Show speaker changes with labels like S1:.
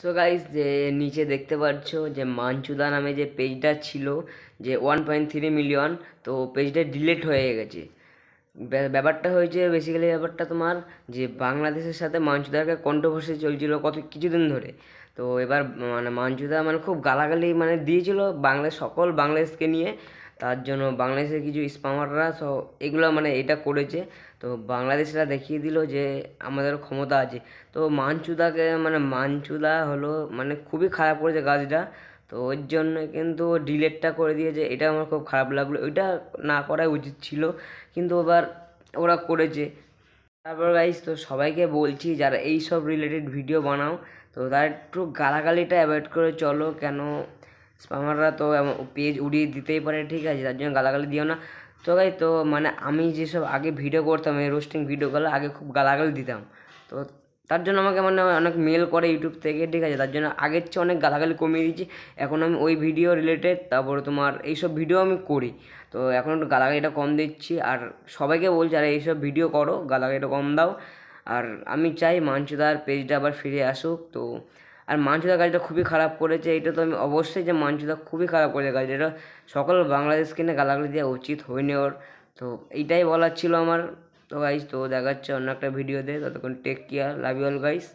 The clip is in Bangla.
S1: সো গাইস, যে নিচে দেখতে পাচ্ছ যে মাঞ্চুদা নামে যে পেজটা ছিল, যে 1.3 মিলিয়ন, তো পেজটা ডিলিট হয়ে গেছে। ব্যাপারটা হয়েছে বেসিক্যালি, ব্যাপারটা তোমার যে বাংলাদেশের সাথে মাঞ্চুদাকে কন্ট্রোভার্সি চলছিল কিছুদিন ধরে। তো এবার মানে মাঞ্চুদা মানে খুব গালাগালি মানে দিয়েছিল সকল বাংলাদেশকে নিয়ে। তার জন্য বাংলাদেশের কিছু স্পামাররা এগুলো মানে এটা করেছে। তো বাংলাদেশরা দেখিয়ে দিল যে আমাদের ক্ষমতা আছে। তো মাঞ্চুদা হলো মানে খুবই খারাপ করেছে কাজটা। তো ওর জন্য কিন্তু ডিলেটটা করে দিয়েছে, এটা আমার খুব খারাপ লাগলো। ওইটা না করাই উচিত ছিল, কিন্তু এবার ওরা করেছে। তারপর গাইস, তো সবাইকে বলছি যারা এই সব রিলেটেড ভিডিও বানাও, তো তারা একটু গালাগালিটা অ্যাভয়েড করে চলো। কেন, স্পামাররা তো পেজ উড়িয়ে দিতেই পারে, ঠিক আছে, তার জন্য গালাগালি দিও না। তো গাই, তো মানে আমি যেসব আগে ভিডিও করতাম, এই রোস্টিং ভিডিওগুলো আগে খুব গালাগালি দিতাম। তো তার জন্য আমাকে মানে অনেক মেল করে ইউটিউব থেকে, ঠিক আছে, তার জন্য আগের চেয়ে অনেক গালাগালি কমিয়ে দিয়েছি। এখন আমি ওই ভিডিও রিলেটেড, তারপরে তোমার এইসব ভিডিও আমি করি। তো এখন একটু গালাগালিটা কম দিচ্ছি, আর সবাইকে বলছি আর এইসব ভিডিও করো, গালাগালিটা কম দাও। আর আমি চাই মাঞ্চুদার পেজটা আবার ফিরে আসুক। তো আর মাঞ্চুদা কাজটা খুবই খারাপ করেছে, এটা তো আমি অবশ্যই, যে মাঞ্চুদা খুবই খারাপ করেছে কাজ, এটা সকল বাংলাদেশকে নিয়ে গালাগালি দেওয়া উচিত হয়নি ওর। তো এইটাই বলার ছিল আমার। তো গাইজ, তো দেখাচ্ছে অন্য একটা ভিডিওতে, ততক্ষণ take care, love you all guys.